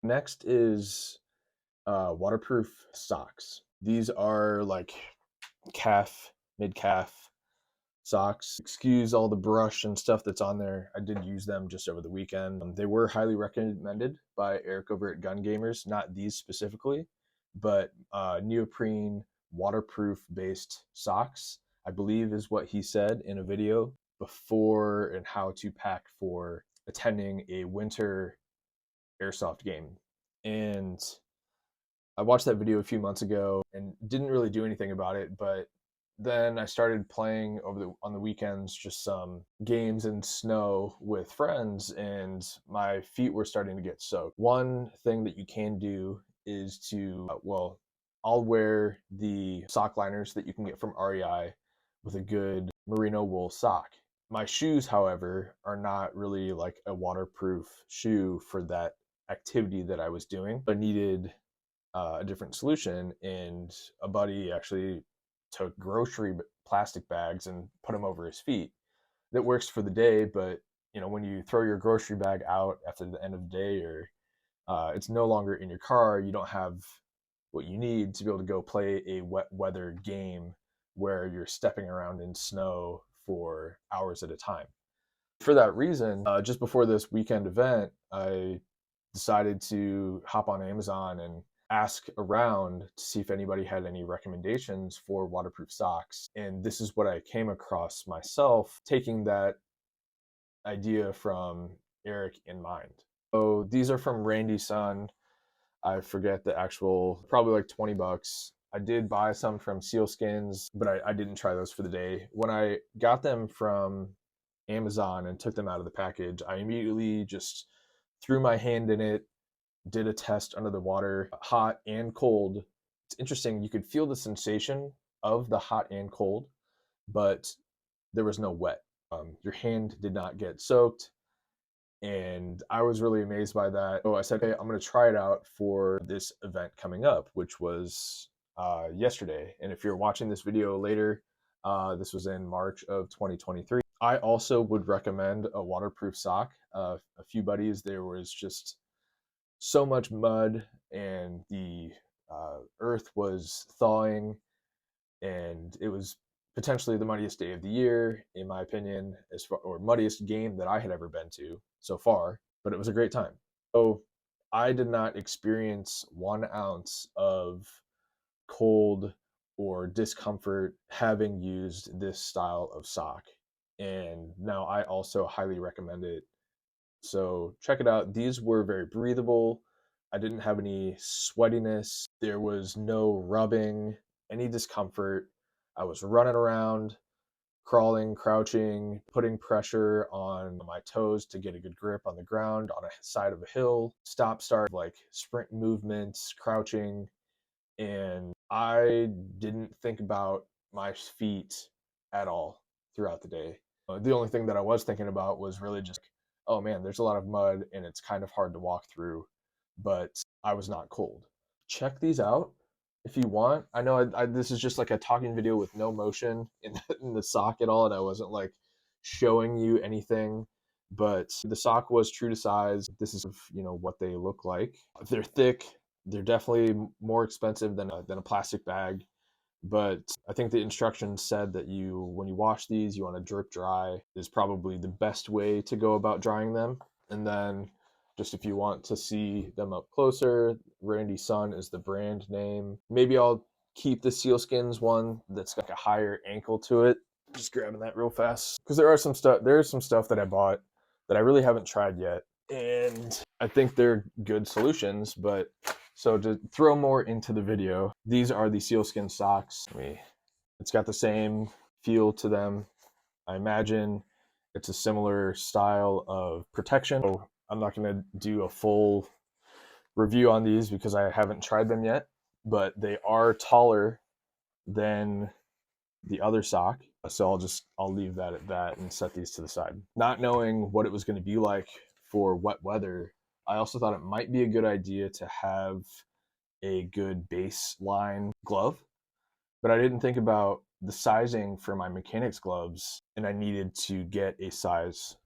Next is waterproof socks. These are like calf, mid-calf socks. Excuse all the brush and stuff that's on there. I did use them just over the weekend. They were highly recommended by Eric over at Gun Gamers, not these specifically, but neoprene waterproof based socks, I believe is what he said in a video before and how to pack for attending a winter airsoft game. And I watched that video a few months ago and didn't really do anything about it, but then I started playing on the weekends just some games in snow with friends, and my feet were starting to get soaked. One thing that you can do is I'll wear the sock liners that you can get from REI with a good merino wool sock. My shoes, however, are not really like a waterproof shoe for that activity that I was doing. I needed a different solution, and a buddy actually took grocery plastic bags and put them over his feet. That works for the day, but when you throw your grocery bag out after the end of the day, or it's no longer in your car, you don't have what you need to be able to go play a wet weather game where you're stepping around in snow for hours at a time. For that reason, just before this weekend event, I decided to hop on Amazon and ask around to see if anybody had any recommendations for waterproof socks. And this is what I came across myself, taking that idea from Eric in mind. So these are from Randy Sun. I forget the actual, probably like 20 bucks. I did buy some from SealSkinz, but I didn't try those for the day. When I got them from Amazon and took them out of the package, I immediately just threw my hand in it, did a test under the water, hot and cold. It's interesting, you could feel the sensation of the hot and cold, but there was no wet. Your hand did not get soaked, and I was really amazed by that. So I said, hey, I'm going to try it out for this event coming up, which was yesterday. And if you're watching this video later, this was in March of 2023. I also would recommend a waterproof sock. A few buddies, there was just so much mud, and the earth was thawing, and it was potentially the muddiest day of the year, in my opinion, or muddiest game that I had ever been to so far. But it was a great time. So I did not experience 1 ounce of cold or discomfort having used this style of sock. And now I also highly recommend it. So check it out. These were very breathable. I didn't have any sweatiness. There was no rubbing, any discomfort. I was running around, crawling, crouching, putting pressure on my toes to get a good grip on the ground on a side of a hill, stop, start, like sprint movements, crouching. And I didn't think about my feet at all throughout the day. The only thing that I was thinking about was really just, oh man, there's a lot of mud and it's kind of hard to walk through, but I was not cold. Check these out if you want. I know this is just like a talking video with no motion in the sock at all, and I wasn't like showing you anything, but the sock was true to size. This is what they look like. They're thick. They're definitely more expensive than a plastic bag, but I think the instructions said that when you wash these, you want to drip dry is probably the best way to go about drying them. And then just if you want to see them up closer, Randy Sun is the brand name. Maybe I'll keep the SealSkinz one that's got like a higher ankle to it. Just grabbing that real fast because there's some stuff that I bought that I really haven't tried yet, and I think they're good solutions. But so to throw more into the video, these are the SealSkinz socks. It's got the same feel to them. I imagine it's a similar style of protection. So I'm not going to do a full review on these because I haven't tried them yet, but they are taller than the other sock. So I'll leave that at that and set these to the side. Not knowing what it was going to be like for wet weather, I also thought it might be a good idea to have a good baseline glove, but I didn't think about the sizing for my mechanics gloves, and I needed to get a size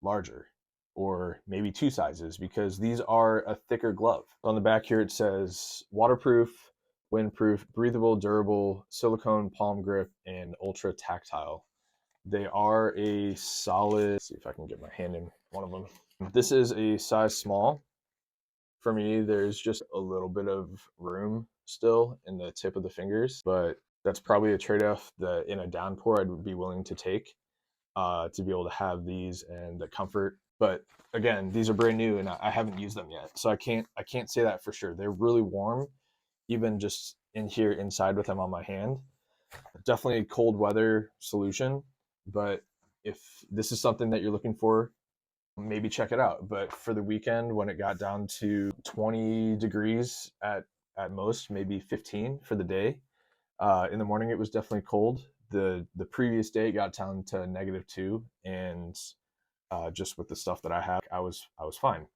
larger. or maybe 2 sizes, because these are a thicker glove. On the back here it says waterproof, windproof, breathable, durable, silicone palm grip, and ultra tactile. They are a solid, let's see if I can get my hand in one of them. This is a size small. For me, there's just a little bit of room still in the tip of the fingers, but that's probably a trade-off that in a downpour I'd be willing to take, to be able to have these and the comfort. But again, these are brand new and I haven't used them yet, so I can't say that for sure. They're really warm, even just in here inside with them on my hand. Definitely a cold weather solution, but if this is something that you're looking for, maybe check it out. But for the weekend, when it got down to 20 degrees at most, maybe 15 for the day, in the morning it was definitely cold. The previous day it got down to -2, and just with the stuff that I had, I was fine.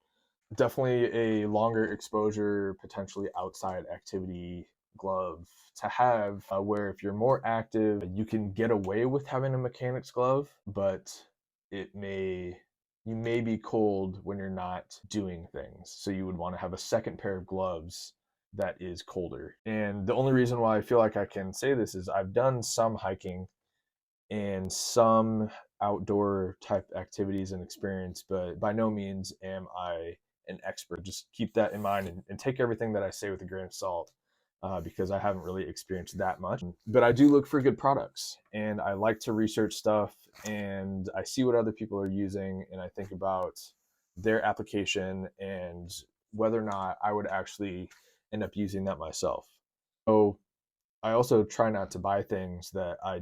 Definitely a longer exposure, potentially outside activity glove to have, where if you're more active, you can get away with having a mechanic's glove, but it may you may be cold when you're not doing things. So you would want to have a second pair of gloves that is colder. And the only reason why I feel like I can say this is I've done some hiking and some outdoor type activities and experience, but by no means am I an expert. Just keep that in mind, and take everything that I say with a grain of salt, because I haven't really experienced that much. But I do look for good products, and I like to research stuff, and I see what other people are using, and I think about their application and whether or not I would actually end up using that myself. So I also try not to buy things that I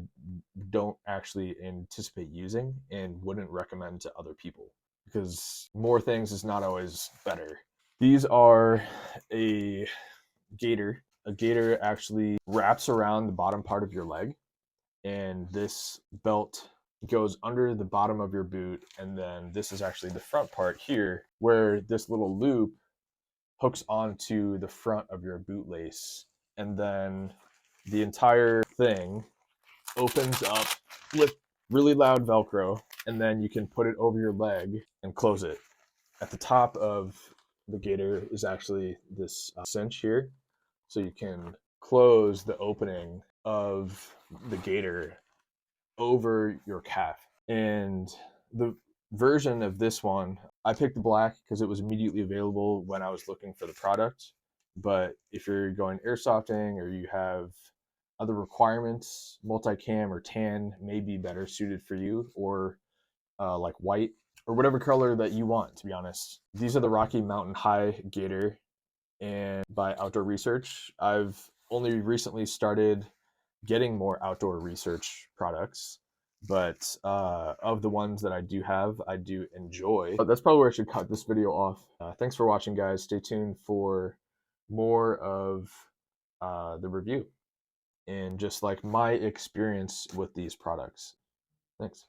don't actually anticipate using and wouldn't recommend to other people, because more things is not always better. These are a gaiter. A gaiter actually wraps around the bottom part of your leg, and this belt goes under the bottom of your boot, and then this is actually the front part here, where this little loop hooks onto the front of your bootlace, and then the entire thing opens up with really loud Velcro, and then you can put it over your leg and close it. At the top of the gaiter is actually this cinch here, so you can close the opening of the gaiter over your calf. And the version of this one, I picked the black because it was immediately available when I was looking for the product. But if you're going airsofting or you have other requirements, multicam or tan may be better suited for you, or like white or whatever color that you want, to be honest. These are the Rocky Mountain High gaiter, and by Outdoor Research. I've only recently started getting more outdoor research products, but of the ones that I do have, I do enjoy. But that's probably where I should cut this video off. Thanks for watching, guys. Stay tuned for more of the review and just like my experience with these products. Thanks.